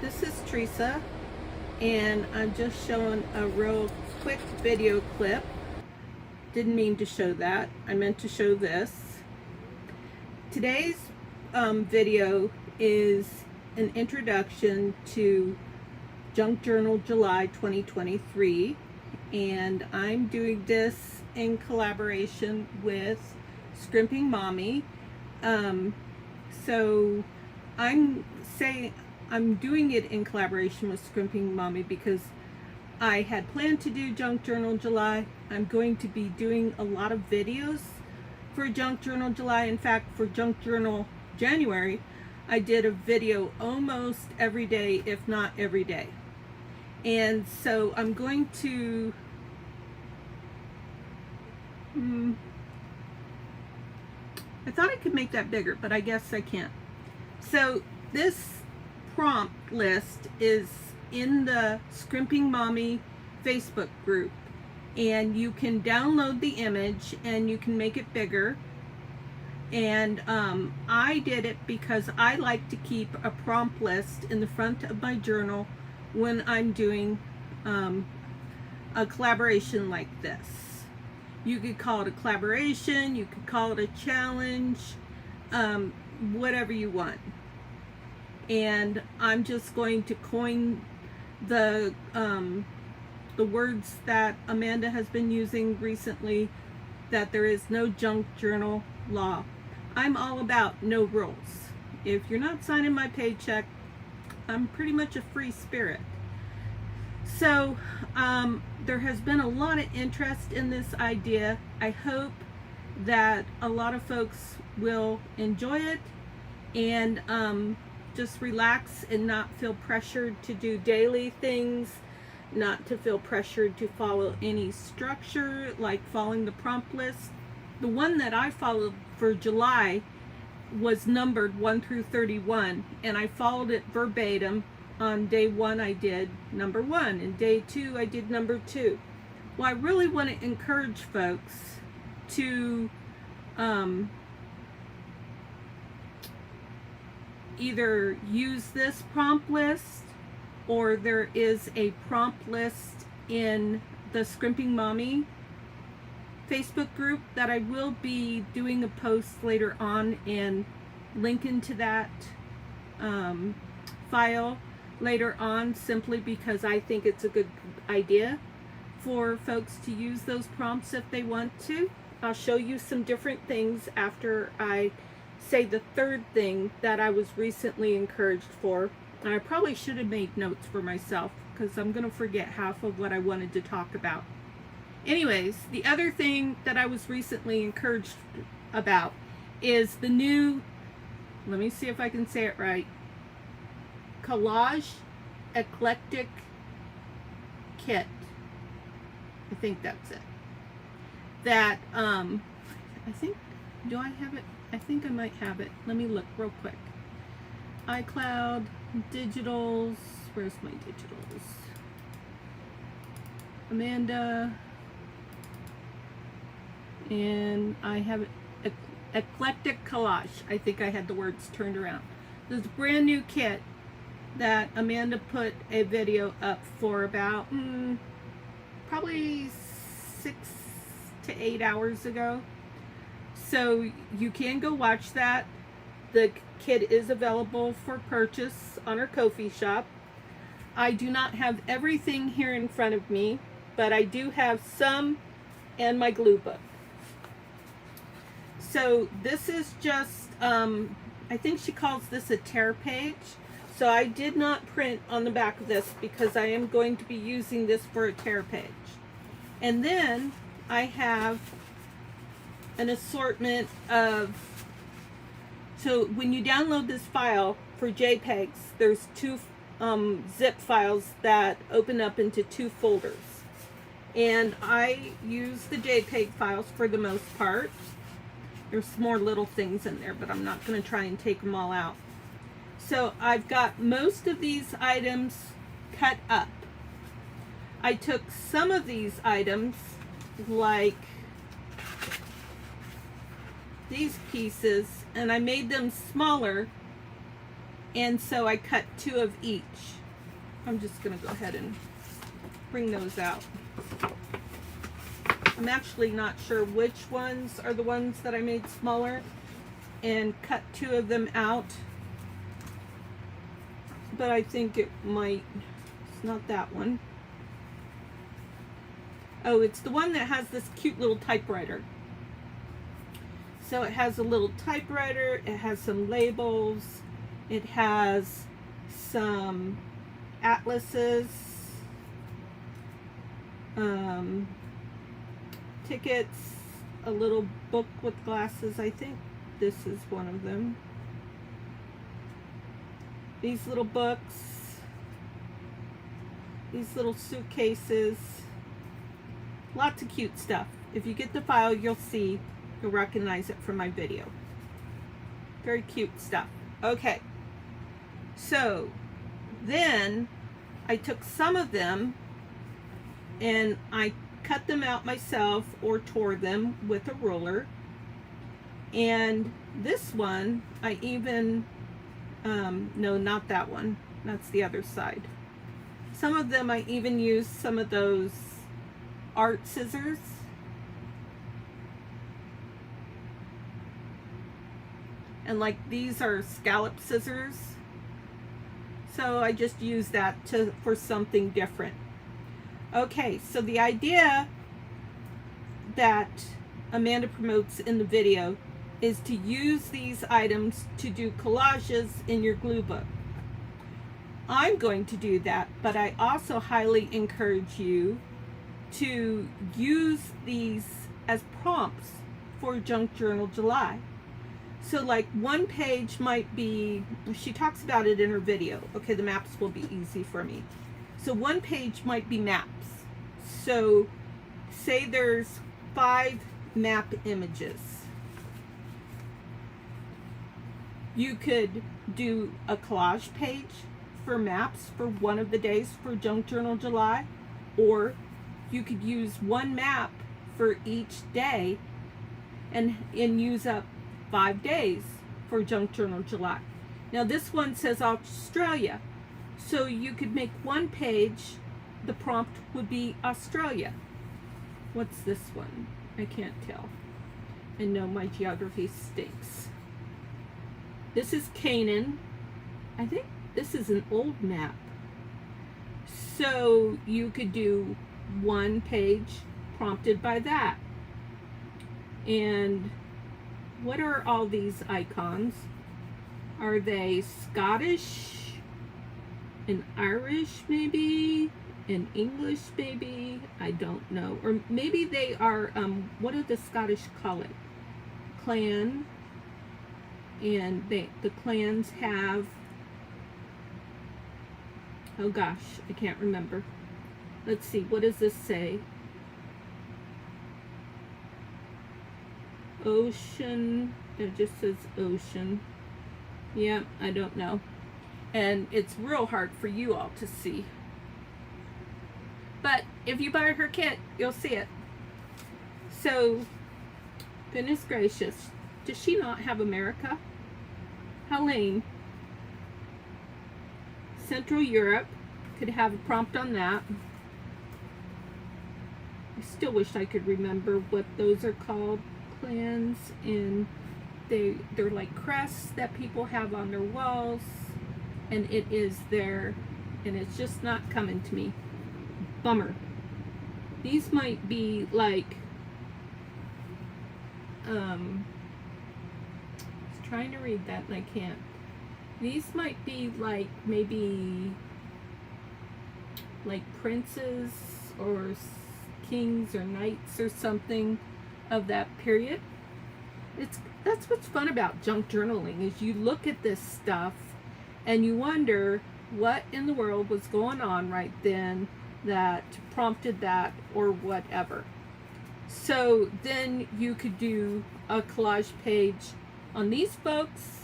This is Teresa, and I'm just showing a real quick video clip. Didn't mean to show that. I meant to show this. Today's video is an introduction to Junk Journal July 2023, and I'm doing this in collaboration with Scrimping Mommy. So I'm doing it in collaboration with Scrimping Mommy because I had planned to do Junk Journal July. I'm going to be doing a lot of videos for Junk Journal July. In fact, for Junk Journal January, I did a video almost every day, if not every day. And so I'm going to I thought I could make that bigger, but I guess I can't. So this prompt list is in the Scrimping Mommy Facebook group, and you can download the image and you can make it bigger. And I did it because I like to keep a prompt list in the front of my journal when I'm doing a collaboration like this. You could call it a collaboration, you could call it a challenge, whatever you want. And I'm just going to coin the words that Amanda has been using recently, that there is no junk journal law. I'm all about no rules. If you're not signing my paycheck, I'm pretty much a free spirit. So there has been a lot of interest in this idea. I hope that a lot of folks will enjoy it and just relax and not feel pressured to do daily things, not to feel pressured to follow any structure like following the prompt list. The one that I followed for July was numbered 1 through 31, and I followed it verbatim. On day 1 I did number 1, and day 2 I did number 2. Well, I really want to encourage folks to either use this prompt list, or there is a prompt list in the Scrimping Mommy Facebook group that I will be doing a post later on and linking to that file later on, simply because I think it's a good idea for folks to use those prompts if they want to. I'll show you some different things after I say the third thing that I was recently encouraged for. And I probably should have made notes for myself because I'm going to forget half of what I wanted to talk about. Anyways, the other thing that I was recently encouraged about is the new, let me see if I can say it right, Collage Eclectic Kit. I think that's it. That I think, do I have it? I think I might have it. Let me look real quick. iCloud, digitals, where's my digitals? Amanda, and I have Eclectic Collage. I think I had the words turned around. This is a brand new kit that Amanda put a video up for about probably 6 to 8 hours ago. So you can go watch that. The kit is available for purchase on our Ko-fi shop. I do not have everything here in front of me, but I do have some and my glue book. So this is just, I think she calls this a tear page. So I did not print on the back of this because I am going to be using this for a tear page. And then I have an assortment of, so when you download this file for JPEGs, there's 2 zip files that open up into 2 folders. And I use the JPEG files for the most part. There's some more little things in there, but I'm not going to try and take them all out. So I've got most of these items cut up. I took some of these items, like these pieces, and I made them smaller And so I cut 2 of each. I'm just going to go ahead and bring those out. I'm actually not sure which ones are the ones that I made smaller and cut 2 of them out. But I think it might, it's not that one. Oh, it's the one that has this cute little typewriter. So it has a little typewriter, it has some labels, it has some atlases, tickets, a little book with glasses. I think this is one of them. These little books, these little suitcases, lots of cute stuff. If you get the file, you'll see, you'll recognize it from my video. Very cute stuff. Okay, so then I took some of them and I cut them out myself or tore them with a ruler. And this one, I even, no, not that one. That's the other side. Some of them I even used some of those art scissors. And like these are scallop scissors. So I just use that for something different. Okay, so the idea that Amanda promotes in the video is to use these items to do collages in your glue book. I'm going to do that, but I also highly encourage you to use these as prompts for Junk Journal July. So like one page might be, she talks about it in her video. Okay, the maps will be easy for me. So one page might be maps. So say there's 5 map images. You could do a collage page for maps for one of the days for Junk Journal July, or you could use one map for each day and use up 5 days for Junk Journal July. Now this one says Australia, so you could make one page, the prompt would be Australia. What's this one? I can't tell. And no, my geography stinks. This is Canaan. I think this is an old map. So you could do one page prompted by that. And what are all these icons? Are they Scottish and Irish maybe? And English maybe? I don't know. Or maybe they are, what do the Scottish call it? Clan. And the clans have, oh gosh, I can't remember. Let's see, what does this say? Ocean, it just says ocean. Yeah, I don't know. And it's real hard for you all to see. But if you buy her kit, you'll see it. So, goodness gracious, does she not have America? How lame. Central Europe, could have a prompt on that. I still wish I could remember what those are called. Clans, and they're like crests that people have on their walls, and it is there, and it's just not coming to me. Bummer. These might be like I was trying to read that and I can't. These might be like maybe like princes or kings or knights or something of that period. That's what's fun about junk journaling, is you look at this stuff and you wonder what in the world was going on right then that prompted that or whatever. So then you could do a collage page on these folks,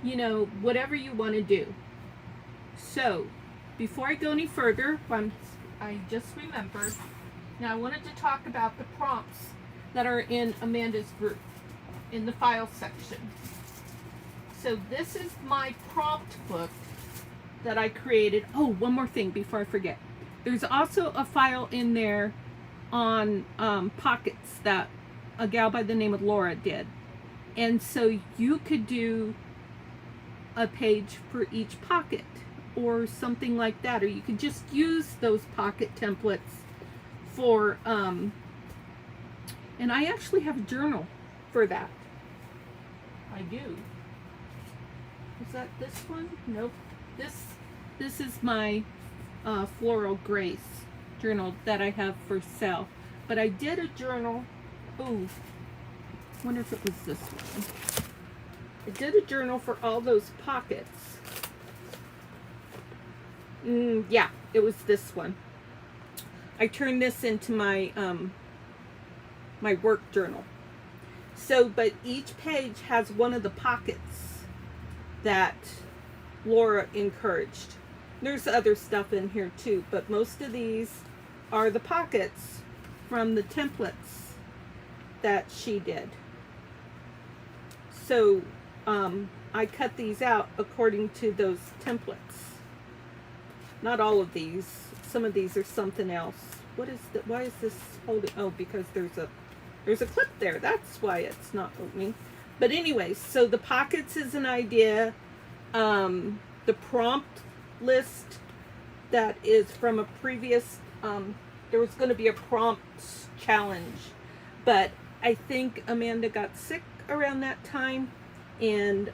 you know, whatever you want to do. So before I go any further, I just remembered, now I wanted to talk about the prompts that are in Amanda's group in the file section. So this is my prompt book that I created. Oh, one more thing before I forget. There's also a file in there on pockets that a gal by the name of Laura did. And so you could do a page for each pocket or something like that. Or you could just use those pocket templates for, and I actually have a journal for that. I do. Is that this one? Nope. This is my Floral Grace journal that I have for sale. But I did a journal. Oh, wonder if it was this one. I did a journal for all those pockets. Yeah, it was this one. I turned this into my my work journal. So, but each page has one of the pockets that Laura encouraged. There's other stuff in here too, but most of these are the pockets from the templates that she did. So I cut these out according to those templates. Not all of these. Some of these are something else. What is the? Why is this holding? Oh, because there's a clip there. That's why it's not opening. But anyways, so the pockets is an idea. The prompt list that is from a previous, there was going to be a prompt challenge, but I think Amanda got sick around that time, and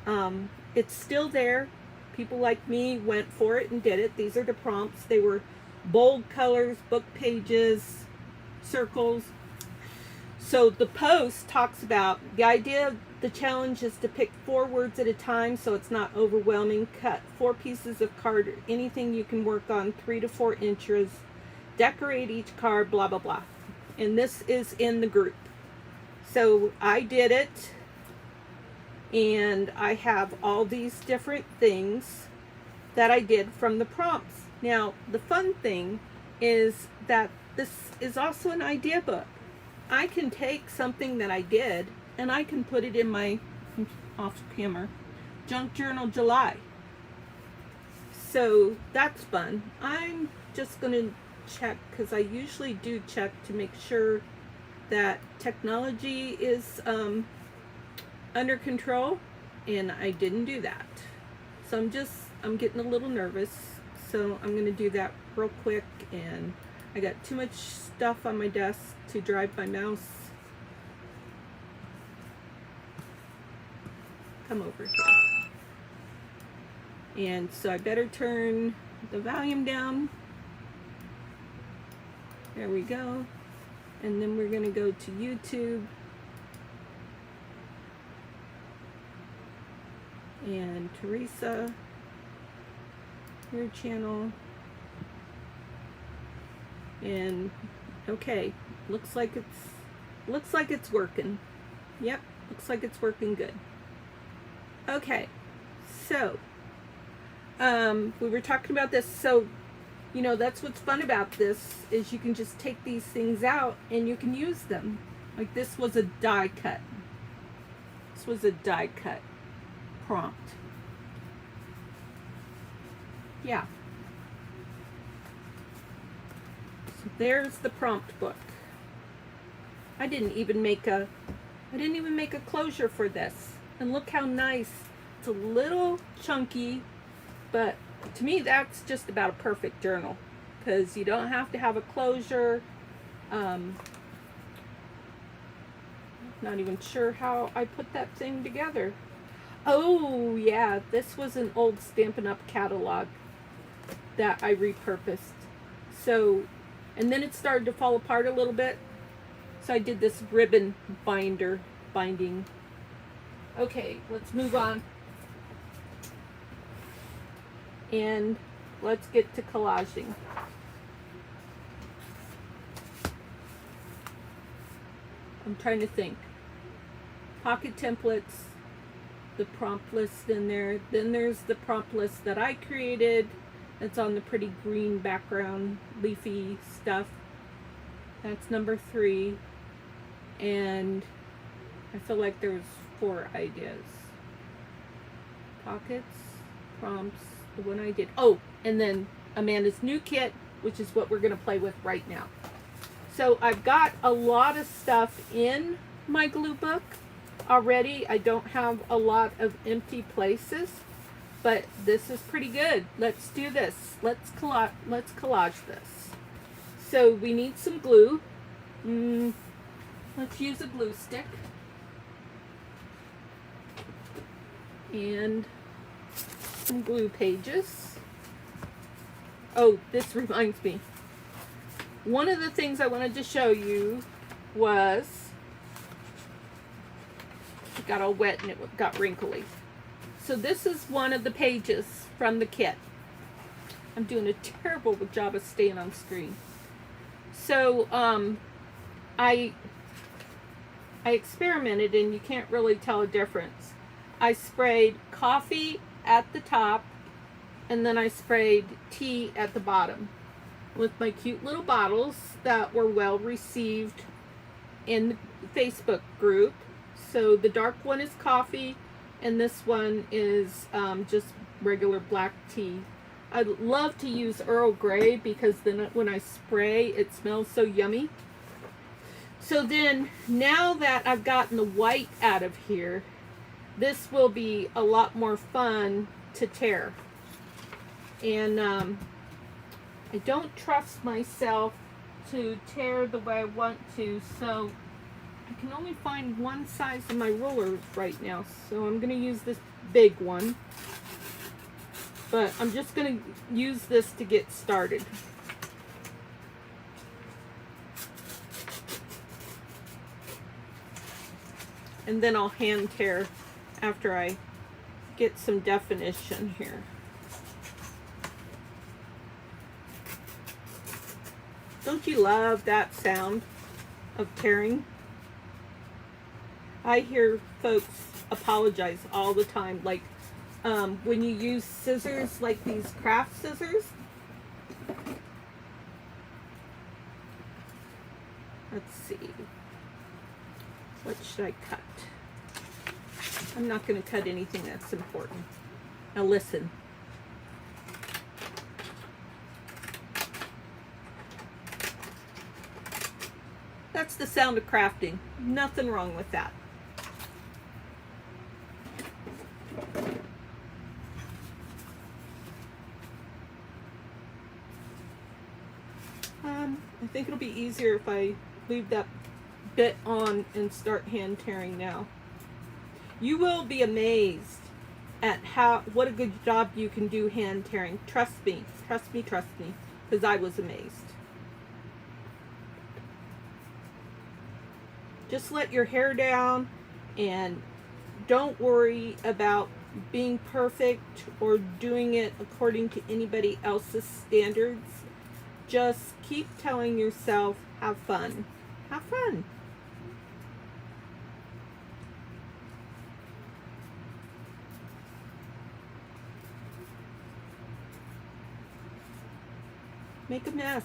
it's still there. People like me went for it and did it. These are the prompts. They were bold colors, book pages, circles. So the post talks about the idea of the challenge is to pick 4 words at a time so it's not overwhelming. Cut 4 pieces of card, anything you can work on, 3 to 4 inches. Decorate each card, blah, blah, blah. And this is in the group. So I did it, and I have all these different things that I did from the prompts. Now, the fun thing is that this is also an idea book. I can take something that I did and I can put it in my off camera junk journal July. So that's fun. I'm just going to check, because I usually do check to make sure that technology is under control, and I didn't do that. So I'm getting a little nervous, so I'm going to do that real quick, and I got too much stuff on my desk to drive my mouse. Come over here. And so I better turn the volume down. There we go. And then we're going to go to YouTube. And Teresa, your channel. And okay, looks like it's working. Yep, looks like it's working good. Okay, so we were talking about this. So, you know, that's what's fun about this, is you can just take these things out and you can use them. Like this was a die cut. This was a die cut prompt. Yeah. So there's the prompt book. I didn't even make a closure for this. And look how nice. It's a little chunky, but to me that's just about a perfect journal, because you don't have to have a closure. Not even sure how I put that thing together. Oh yeah, this was an old Stampin' Up! Catalog that I repurposed. So, and then it started to fall apart a little bit, so I did this ribbon binding. Okay, let's move on. And let's get to collaging. I'm trying to think. Pocket templates, the prompt list in there. Then there's the prompt list that I created. It's on the pretty green background, leafy stuff. That's number 3. And I feel like there's 4 ideas. Pockets, prompts, the one I did. Oh, and then Amanda's new kit, which is what we're going to play with right now. So I've got a lot of stuff in my glue book already. I don't have a lot of empty places, but this is pretty good. Let's do this. Let's collage this. So we need some glue. Let's use a glue stick. And some glue pages. Oh, this reminds me. One of the things I wanted to show you was, it got all wet and it got wrinkly. So this is one of the pages from the kit. I'm doing a terrible job of staying on screen. So I experimented, and you can't really tell a difference. I sprayed coffee at the top, and then I sprayed tea at the bottom with my cute little bottles that were well received in the Facebook group. So the dark one is coffee, and this one is just regular black tea. I'd love to use Earl Grey because then when I spray, it smells so yummy. So then, now that I've gotten the white out of here, this will be a lot more fun to tear. And I don't trust myself to tear the way I want to, so I can only find one size of my ruler right now, so I'm going to use this big one. But I'm just going to use this to get started. And then I'll hand tear after I get some definition here. Don't you love that sound of tearing? I hear folks apologize all the time, like when you use scissors like these craft scissors. Let's see. What should I cut? I'm not going to cut anything that's important. Now listen. That's the sound of crafting. Nothing wrong with that. I think it'll be easier if I leave that bit on and start hand tearing now. You will be amazed at what a good job you can do hand tearing. Trust me, because I was amazed. Just let your hair down and don't worry about being perfect or doing it according to anybody else's standards. Just keep telling yourself, have fun. Have fun. Make a mess.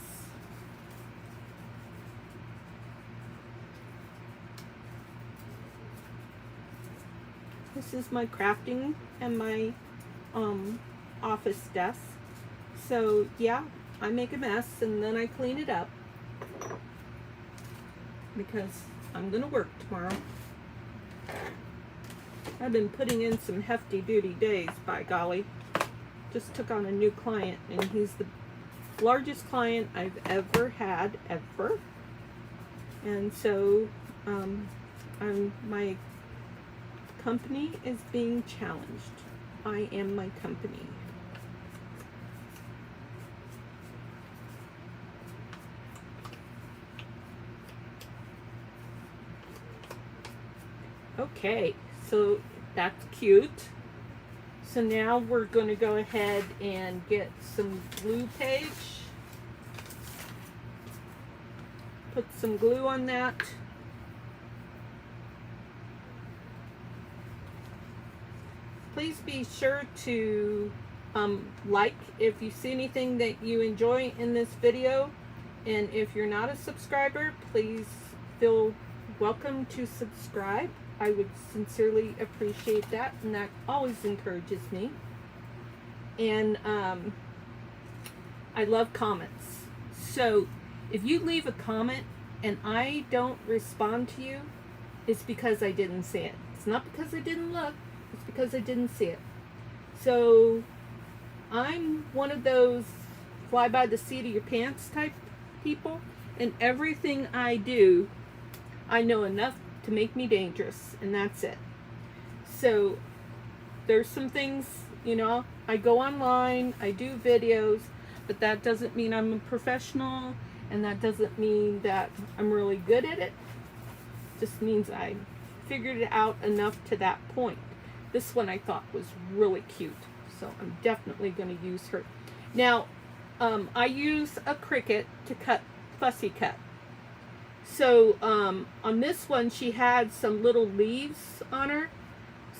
This is my crafting and my office desk. So yeah, I make a mess and then I clean it up because I'm gonna work tomorrow. I've been putting in some hefty duty days, by golly. Just took on a new client, and he's the largest client I've ever had, ever. And so my company is being challenged. I am my company. Okay, so that's cute. So now we're going to go ahead and get some glue page. Put some glue on that. Please be sure to like if you see anything that you enjoy in this video. And if you're not a subscriber, please feel welcome to subscribe. I would sincerely appreciate that, and that always encourages me. And I love comments. So if you leave a comment and I don't respond to you, it's because I didn't see it. It's not because I didn't look, it's because I didn't see it. So I'm one of those fly by the seat of your pants type people, and everything I do, I know enough to make me dangerous, and that's it. So there's some things, you know, I go online, I do videos, but that doesn't mean I'm a professional, and that doesn't mean that I'm really good at it. It just means I figured it out enough to that point. This one I thought was really cute, so I'm definitely going to use her. Now, I use a Cricut to cut fussy cut. So on this one, she had some little leaves on her.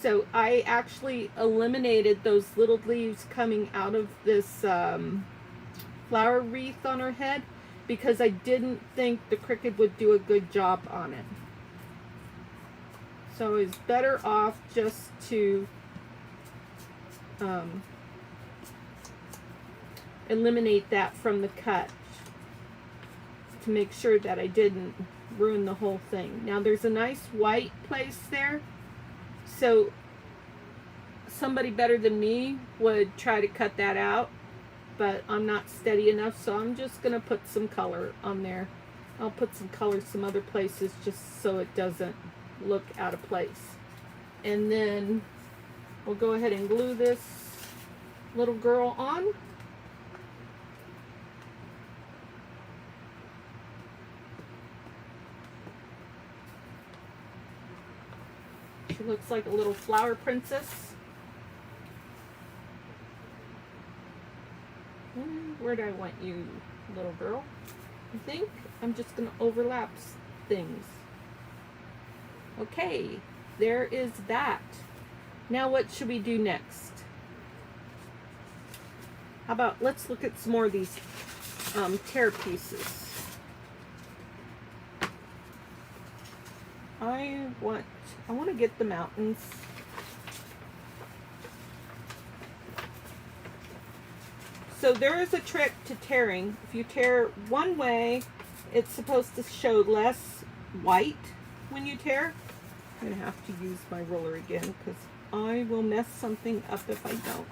So I actually eliminated those little leaves coming out of this flower wreath on her head, because I didn't think the Cricut would do a good job on it. So it's better off just to eliminate that from the cut, to make sure that I didn't ruin the whole thing. Now there's a nice white place there, so somebody better than me would try to cut that out, but I'm not steady enough, so I'm just gonna put some color on there. I'll put some color some other places just so it doesn't look out of place. And then we'll go ahead and glue this little girl on. She looks like a little flower princess. Where do I want you, little girl? I think I'm just going to overlap things. Okay, there is that. Now what should we do next? How about, let's look at some more of these tear pieces. I want to get the mountains. So there is a trick to tearing. If you tear one way, it's supposed to show less white when you tear. I'm going to have to use my ruler again because I will mess something up if I don't.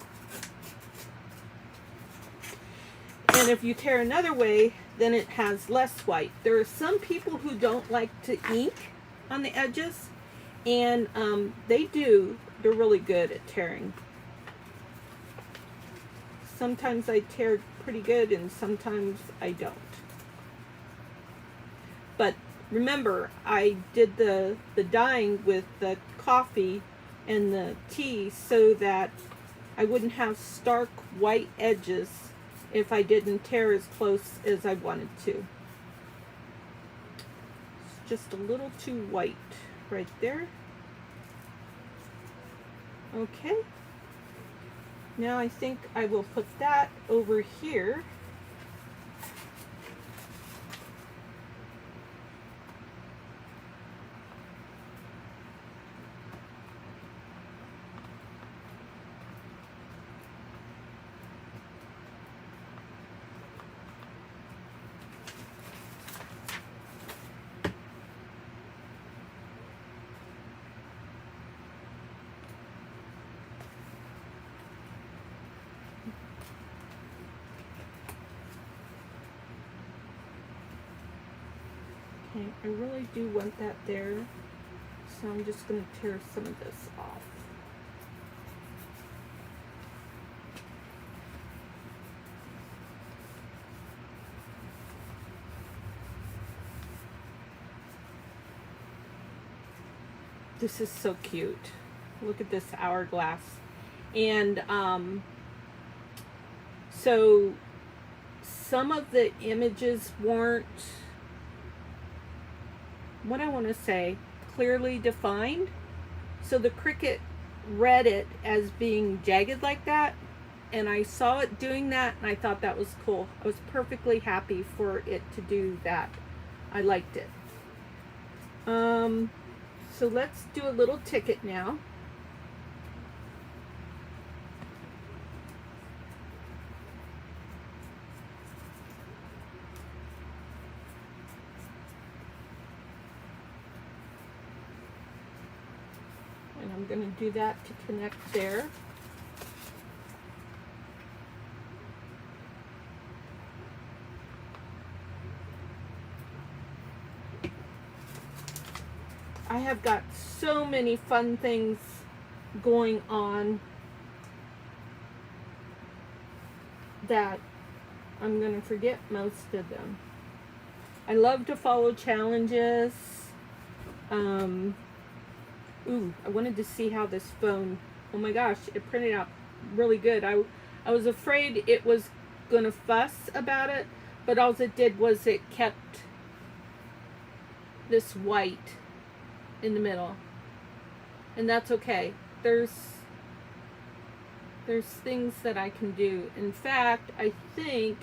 And if you tear another way, then it has less white. There are some people who don't like to ink on the edges, and they do. They're really good at tearing. Sometimes I tear pretty good and sometimes I don't. But remember, I did the dyeing with the coffee and the tea so that I wouldn't have stark white edges if I didn't tear as close as I wanted to. It's just a little too white right there. Okay. Now I think I will put that over here. Okay, I really do want that there, so I'm just going to tear some of this off. This is so cute. Look at this hourglass. And so some of the images weren't, what I want to say, clearly defined. So the Cricut read it as being jagged like that, and I saw it doing that, and I thought that was cool. I was perfectly happy for it to do that. I liked it. So let's do a little ticket now. And I'm going to do that to connect there. I have got so many fun things going on that I'm going to forget most of them. I love to follow challenges. Ooh, I wanted to see how this phone, oh my gosh, it printed out really good. I was afraid it was going to fuss about it, but all it did was it kept this white in the middle. And that's okay. There's things that I can do. In fact, I think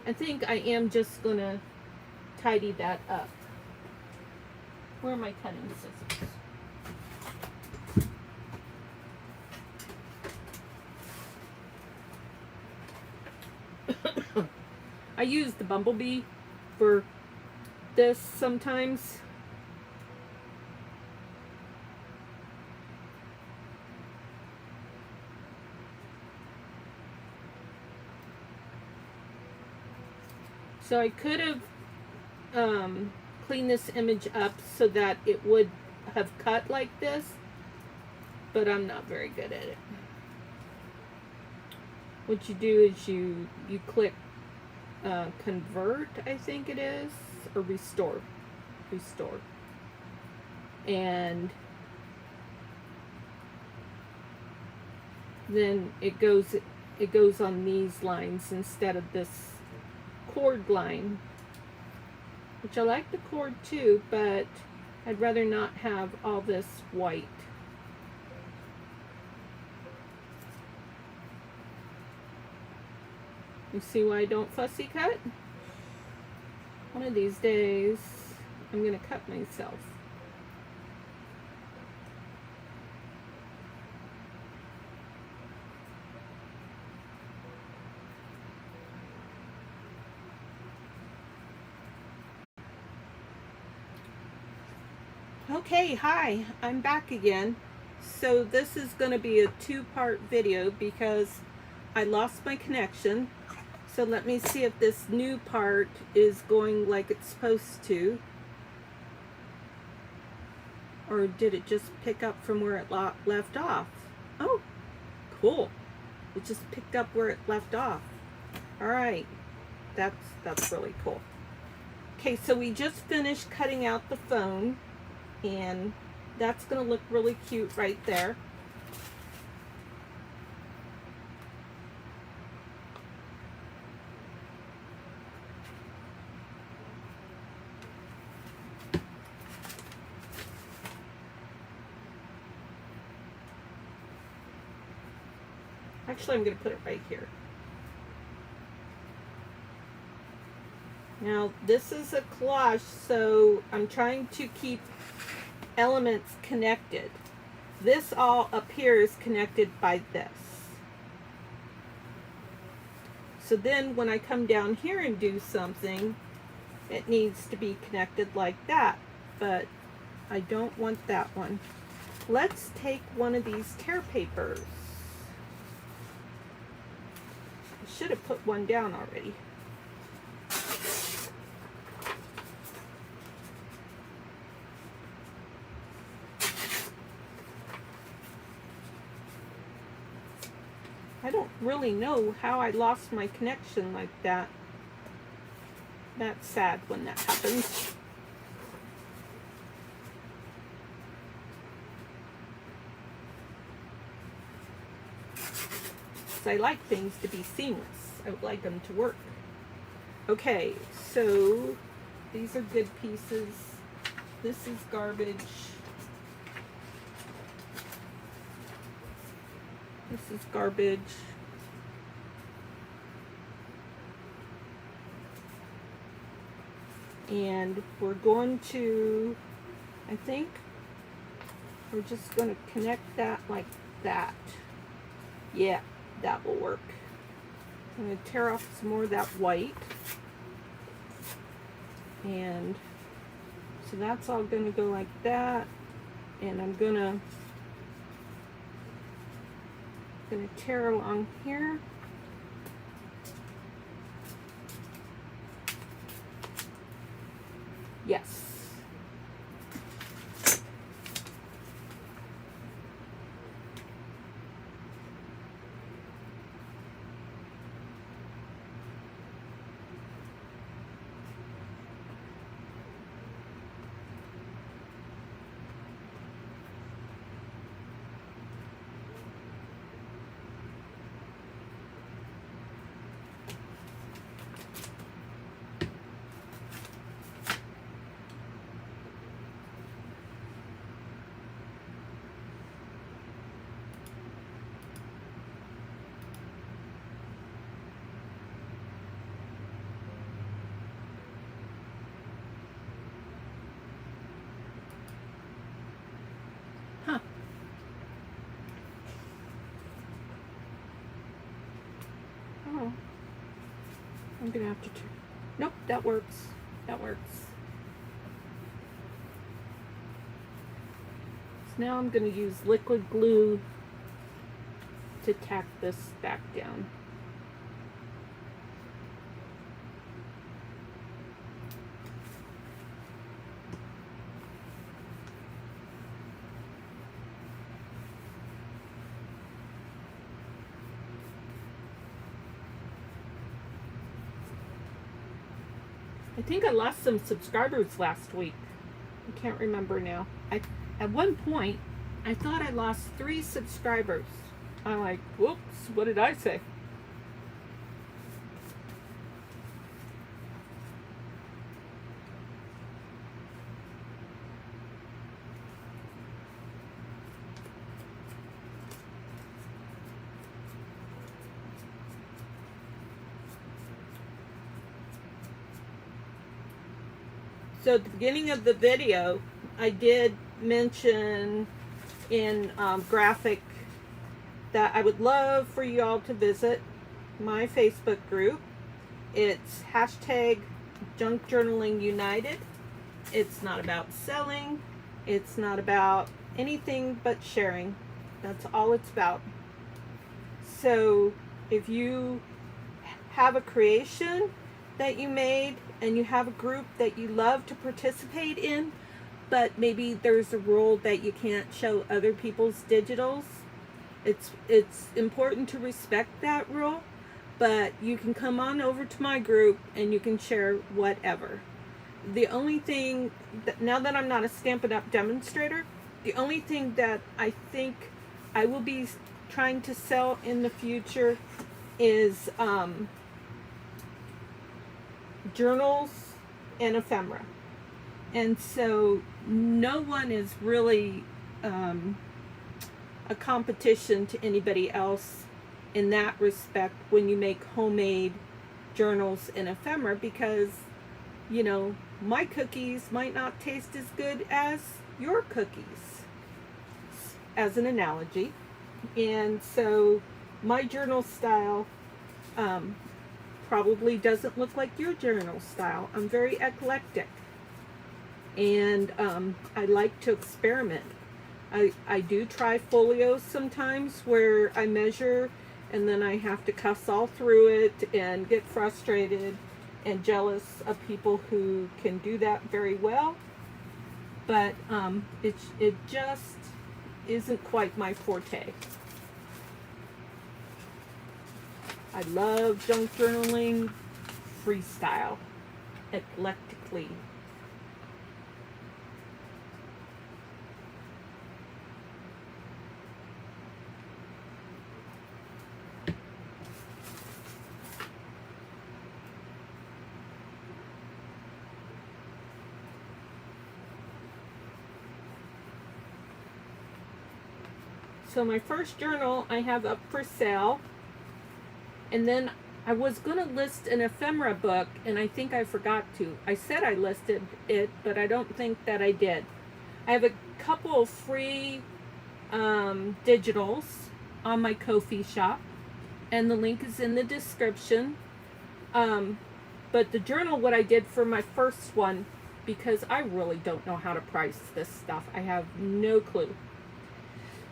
I am just going to tidy that up. Where are my cutting scissors? I use the Bumblebee for this sometimes. So I could have cleaned this image up so that it would have cut like this, but I'm not very good at it. What you do is you click convert, I think it is, or restore, and then it goes on these lines instead of this cord line, which I like the cord too, but I'd rather not have all this white. You see why I don't fussy cut? One of these days, I'm going to cut myself. Okay, hi, I'm back again. So this is going to be a two-part video because I lost my connection. So let me see if this new part is going like it's supposed to. Or did it just pick up from where it left off? Oh, cool. It just picked up where it left off. All right, that's really cool. Okay, so we just finished cutting out the phone, and that's going to look really cute right there. Actually, I'm going to put it right here. Now, this is a collage, so I'm trying to keep elements connected. This all up here is connected by this. So then when I come down here and do something, it needs to be connected like that, but I don't want that one. Let's take one of these tear papers. I should have put one down already. I don't really know how I lost my connection like that. That's sad when that happens. I like things to be seamless. I would like them to work. Okay, so these are good pieces. This is garbage. This is garbage. And we're going to, I think we're just going to connect that like that. Yeah, that will work. I'm going to tear off some more of that white. And so that's all going to go like that. And I'm going to tear along here. Yes. Huh. Oh. I'm gonna have to turn. Nope, that works. That works. So now I'm gonna use liquid glue to tack this back down. I think I lost some subscribers last week. I can't remember now. At one point, I thought I lost 3 subscribers. I'm like, whoops, what did I say? So at the beginning of the video, I did mention in graphic that I would love for you all to visit my Facebook group. It's hashtag Junk Journaling United. It's not about selling. It's not about anything but sharing. That's all it's about. So if you have a creation that you made and you have a group that you love to participate in, but maybe there's a rule that you can't show other people's digitals, it's important to respect that rule, but you can come on over to my group and you can share whatever. The only thing that, now that I'm not a Stampin' Up! Demonstrator, the only thing that I think I will be trying to sell in the future is journals and ephemera. And so no one is really a competition to anybody else in that respect when you make homemade journals and ephemera, because, you know, my cookies might not taste as good as your cookies, as an analogy. And so my journal style probably doesn't look like your journal style. I'm very eclectic, and I like to experiment. I do try folios sometimes where I measure and then I have to cuss all through it and get frustrated and jealous of people who can do that very well. But it just isn't quite my forte. I love junk journaling, freestyle, eclectically. So my first journal I have up for sale. And then I was going to list an ephemera book, and I think I forgot to. I said I listed it, but I don't think that I did. I have a couple of free digitals on my Ko-fi shop, and the link is in the description. But the journal, what I did for my first one, because I really don't know how to price this stuff. I have no clue.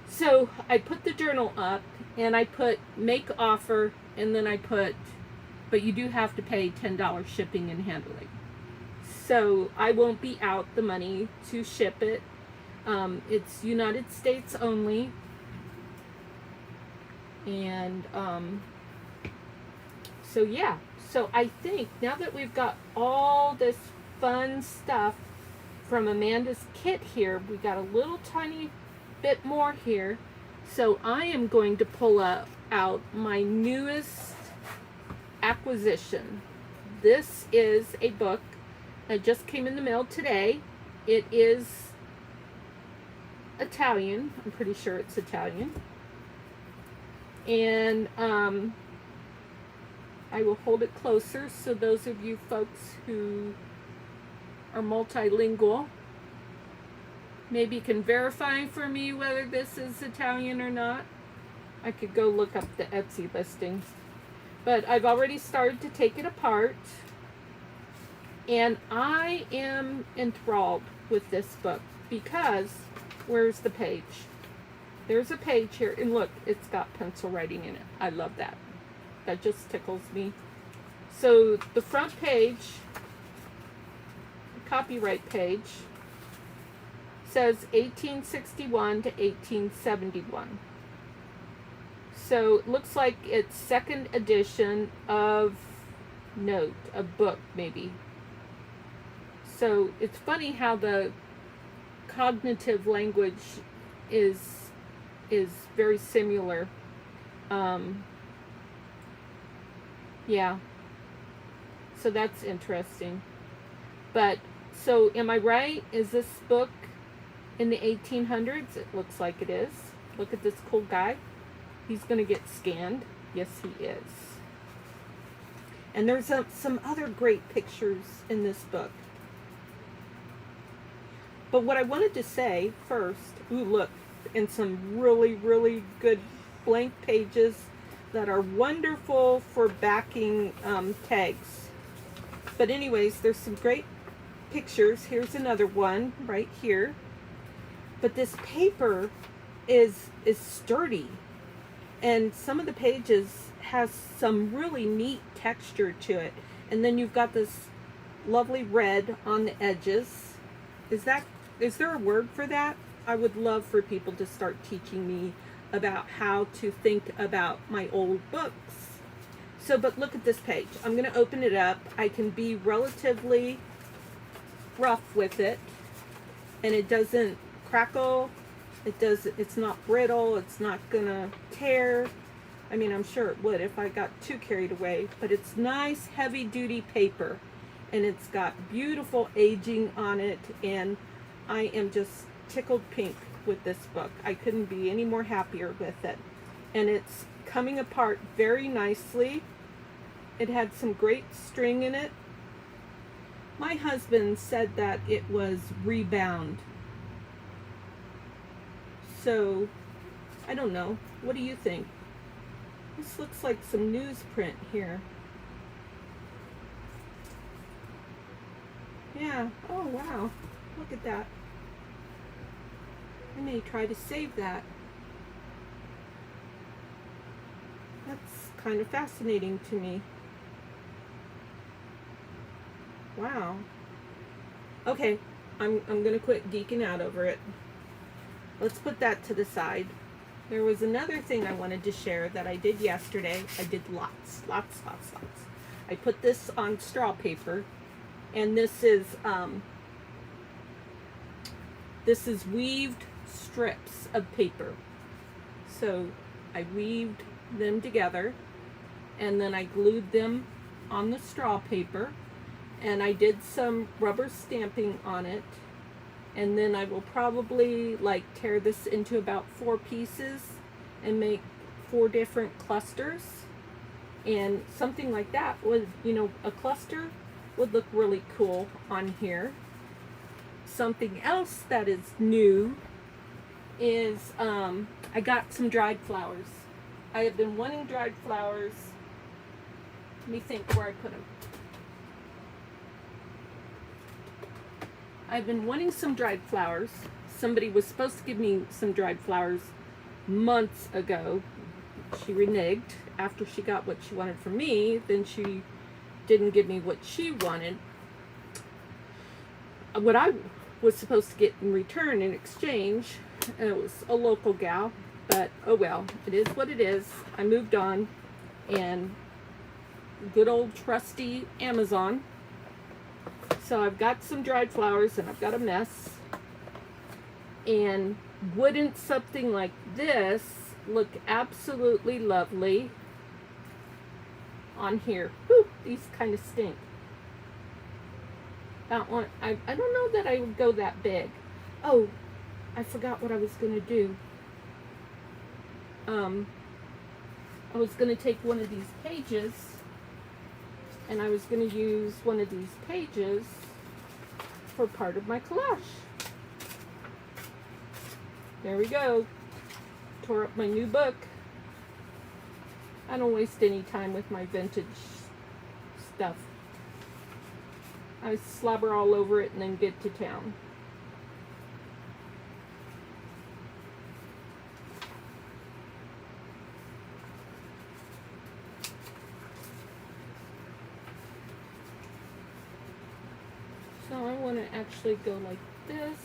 So I put the journal up, and I put make offer, and then I put, but you do have to pay $10 shipping and handling. So I won't be out the money to ship it. It's United States only. And so yeah. So I think now that we've got all this fun stuff from Amanda's kit here, we got a little tiny bit more here. So I am going to pull out my newest acquisition. This is a book that just came in the mail today. It is Italian. I'm pretty sure it's Italian. And I will hold it closer so those of you folks who are multilingual maybe can verify for me whether this is Italian or not. I could go look up the Etsy listings. But I've already started to take it apart. And I am enthralled with this book because, where's the page? There's a page here, and look, it's got pencil writing in it. I love that. That just tickles me. So the front page, the copyright page, says 1861 to 1871. So it looks like it's second edition of note, a book maybe. So it's funny how the cognitive language is very similar. Yeah. So that's interesting. But, so am I right? Is this book in the 1800s? It looks like it is. Look at this cool guy. He's going to get scanned. Yes, he is. And there's some other great pictures in this book. But what I wanted to say first, ooh, look, and some really, really good blank pages that are wonderful for backing tags. But anyways, there's some great pictures. Here's another one right here. But this paper is sturdy. And some of the pages has some really neat texture to it. And then you've got this lovely red on the edges. Is there a word for that? I would love for people to start teaching me about how to think about my old books. So, but look at this page. I'm going to open it up. I can be relatively rough with it, and it doesn't crackle. It's not brittle. It's not going to tear. I mean, I'm sure it would if I got too carried away, but it's nice, heavy-duty paper, and it's got beautiful aging on it, and I am just tickled pink with this book. I couldn't be any more happier with it. And it's coming apart very nicely. It had some great string in it. My husband said that it was rebound. So, I don't know. What do you think? This looks like some newsprint here. Yeah. Oh, wow. Look at that. I may try to save that. That's kind of fascinating to me. Wow. Okay, I'm gonna quit geeking out over it. Let's put that to the side. There was another thing I wanted to share that I did yesterday. I did lots. I put this on straw paper, and this is weaved strips of paper. So I weaved them together, and then I glued them on the straw paper, and I did some rubber stamping on it, and then I will probably like tear this into about 4 pieces and make 4 different clusters, and something like that would, you know, a cluster would look really cool on here. something else that is new is I got some dried flowers. I have been wanting dried flowers. Let me think where I put them. I've been wanting some dried flowers. Somebody was supposed to give me some dried flowers months ago. She reneged after she got what she wanted from me. Then she didn't give me what she wanted. What I was supposed to get in return in exchange, and it was a local gal, but oh well, it is what it is. I moved on, and good old trusty Amazon. So I've got some dried flowers and I've got a mess. And wouldn't something like this look absolutely lovely on here? Whew, these kind of stink. That one, I don't know that I would go that big. Oh, I forgot what I was going to do. I was going to take one of these pages and I was going to use one of these pages for part of my collage. There we go. Tore up my new book. I don't waste any time with my vintage stuff. I slobber all over it and then get to town. So I want to actually go like this.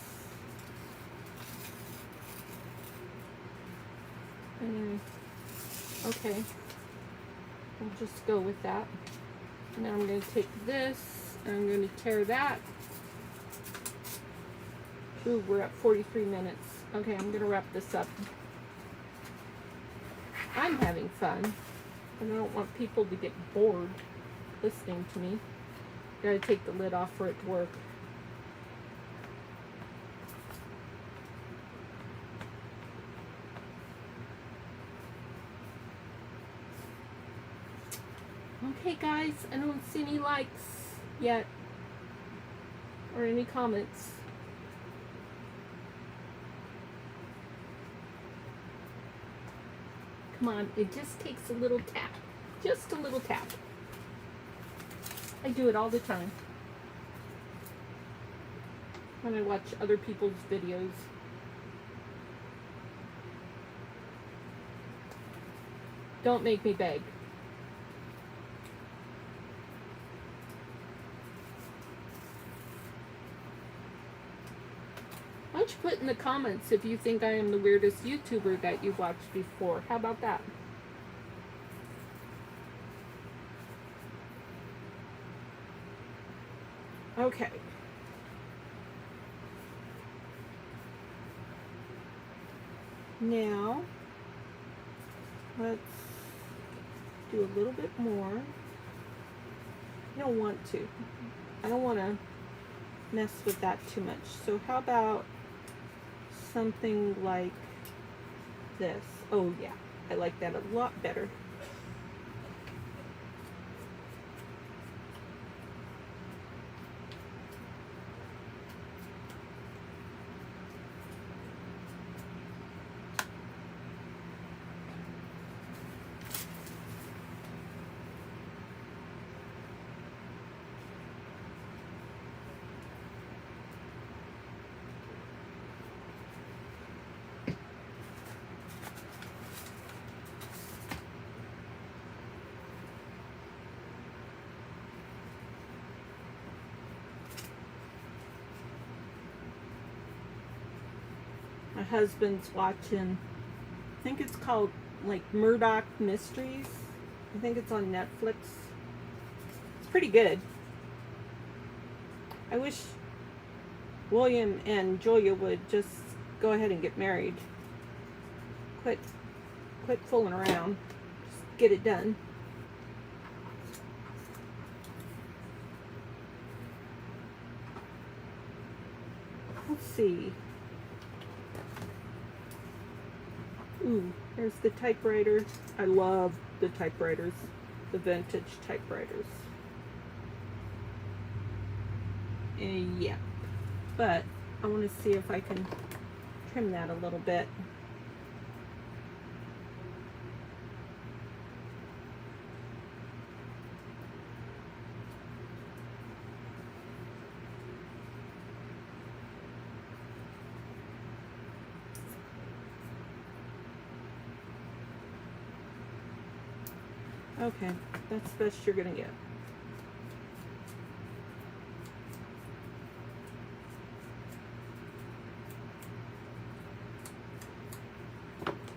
And okay, I'll just go with that. And then I'm going to take this and I'm going to tear that. Ooh, we're at 43 minutes. Okay, I'm going to wrap this up. I'm having fun, and I don't want people to get bored listening to me. Gotta take the lid off for it to work. Okay guys, I don't see any likes yet or any comments. Come on, it just takes a little tap. Just a little tap. I do it all the time when I watch other people's videos. Don't make me beg. Why don't you put in the comments if you think I am the weirdest YouTuber that you've watched before? How about that? Okay. Now, let's do a little bit more. I don't want to. I don't want to mess with that too much. So how about something like this? Oh yeah, I like that a lot better. My husband's watching, I think it's called like Murdoch Mysteries. I think it's on Netflix. It's pretty good. I wish William and Julia would just go ahead and get married. Quit fooling around. Just get it done. Let's see. Ooh, there's the typewriter. I love the typewriters, the vintage typewriters. Yeah. but I want to see if I can trim that a little bit. Okay, that's the best you're gonna get.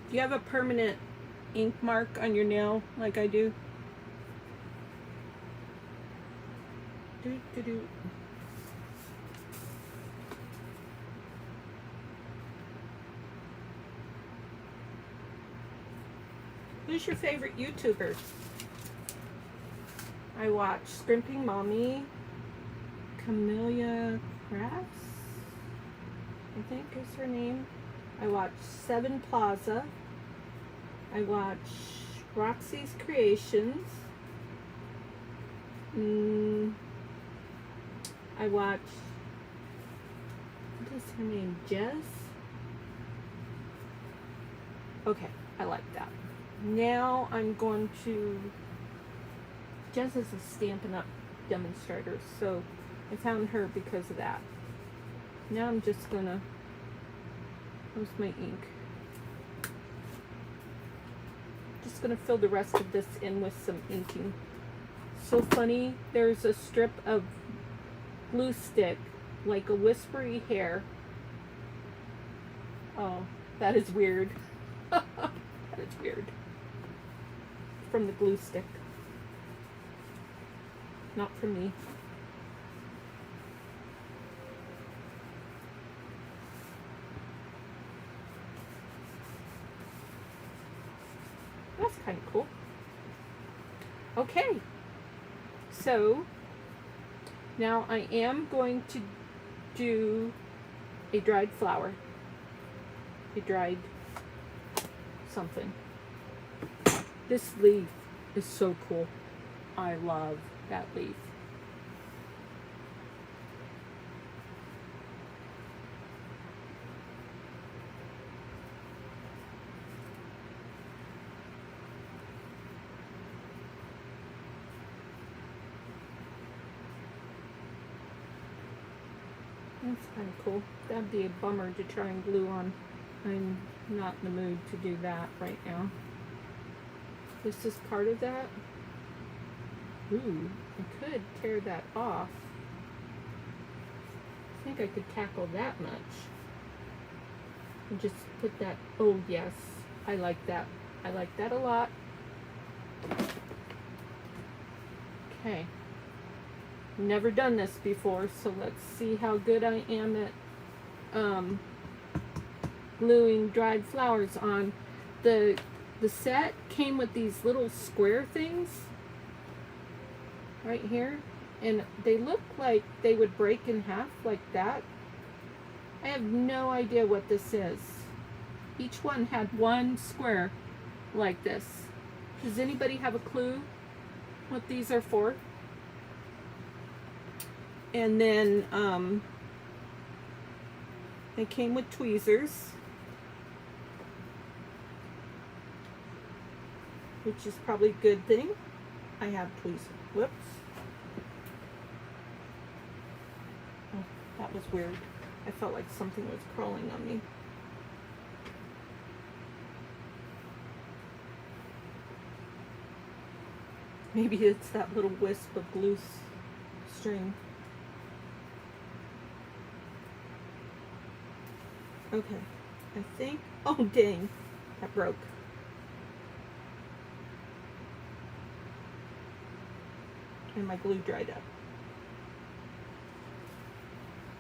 Do you have a permanent ink mark on your nail like I do? Do. Who's your favorite YouTuber? I watch Scrimping Mommy, Camellia Crafts, I think is her name. I watch Seven Plaza. I watch Roxy's Creations. I watch, what is her name, Jess? Okay, I like that. Now I'm going to, Jess is a Stampin' Up! Demonstrator, so I found her because of that. Now I'm just gonna, where's my ink? Just gonna fill the rest of this in with some inking. So funny, there's a strip of glue stick, like a whispery hair. Oh, that is weird. That is weird. From the glue stick. Not from me. That's kind of cool. Okay. So, now I am going to do a dried flower. A dried something. This leaf is so cool. I love that leaf. That's kind of cool. That'd be a bummer to try and glue on. I'm not in the mood to do that right now. This is part of that. Ooh, I could tear that off. I think I could tackle that much. And just put that, oh yes, I like that. I like that a lot. Okay. Never done this before, so let's see how good I am at gluing dried flowers on. The set came with these little square things right here, and they look like they would break in half like that. I have no idea what this is. Each one had one square like this. Does anybody have a clue what these are for? And then they came with tweezers, which is probably a good thing. I have tweezers. Whoops. Oh, that was weird. I felt like something was crawling on me. Maybe it's that little wisp of glue string. Okay, I think, oh dang, that broke. And my glue dried up.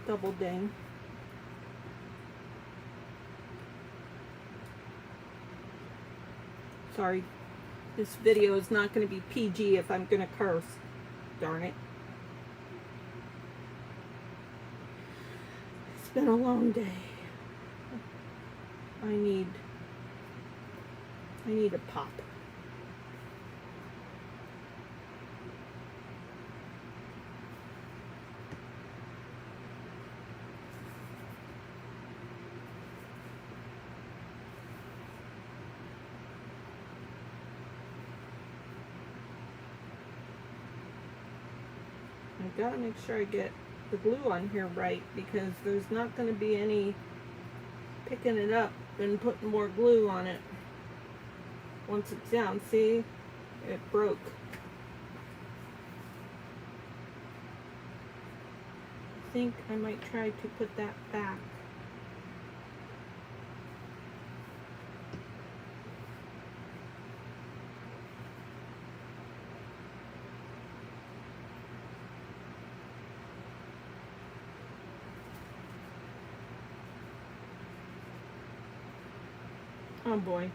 Double dang. Sorry, this video is not going to be PG if I'm going to curse. Darn it. It's been a long day. I need a pop. I gotta make sure I get the glue on here right, because there's not going to be any picking it up and putting more glue on it once it's down. See, it broke. I think I might try to put that back. Oh boy.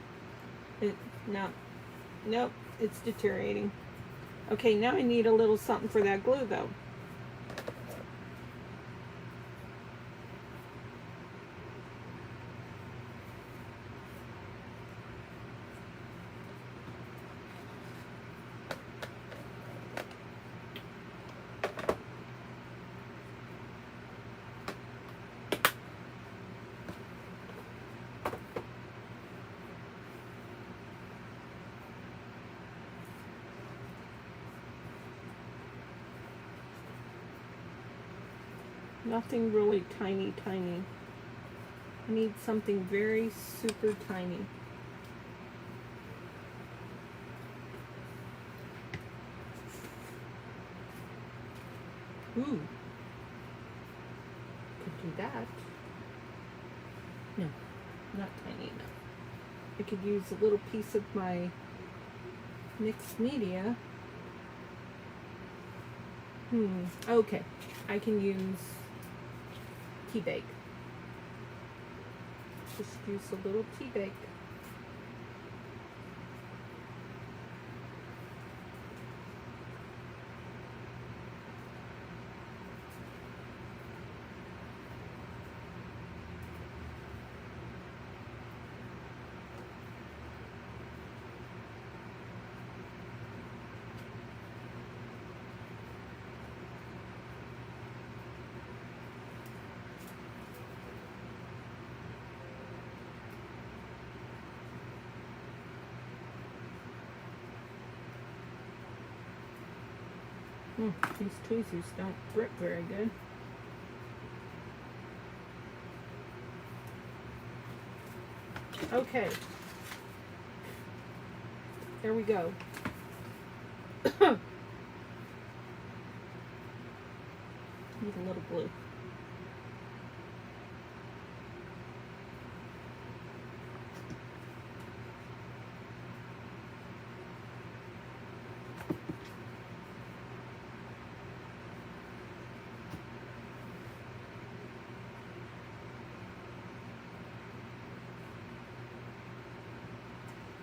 Nope, it's deteriorating. Okay, now I need a little something for that glue though. Nothing really tiny. I need something very super tiny. Ooh. Could do that. No, not tiny enough. I could use a little piece of my mixed media. Okay. I can use tea bake. Just use a little tea bake. These tweezers don't grip very good. Okay. There we go. Need a little glue.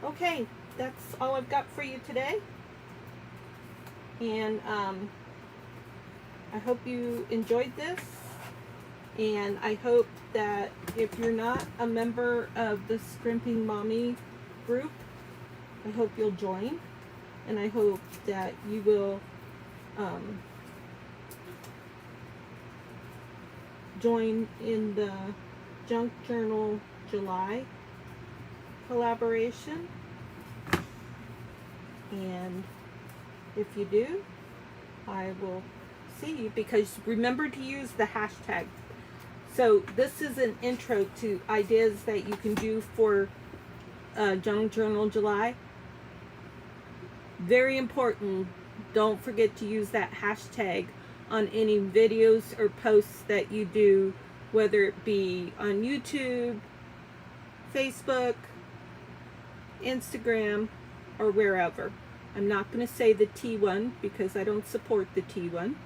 Okay, that's all I've got for you today. And I hope you enjoyed this. And I hope that if you're not a member of the Scrimping Mommy group, I hope you'll join. And I hope that you will join in the Junk Journal July collaboration. And if you do, I will see you, because remember to use the hashtag. So this is an intro to ideas that you can do for Junk Journal July. Very important, don't forget to use that hashtag on any videos or posts that you do, whether it be on YouTube, Facebook, Instagram, or wherever. I'm not going to say the T one because I don't support the T one.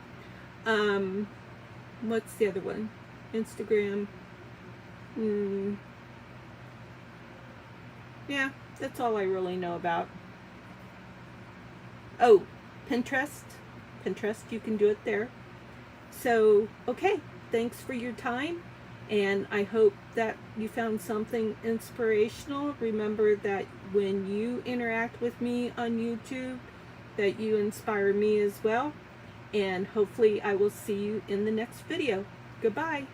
What's the other one? Instagram. Yeah, that's all I really know about. Oh, Pinterest. Pinterest, you can do it there. So, okay, thanks for your time. And I hope that you found something inspirational. Remember that when you interact with me on YouTube, that you inspire me as well. And hopefully I will see you in the next video. Goodbye.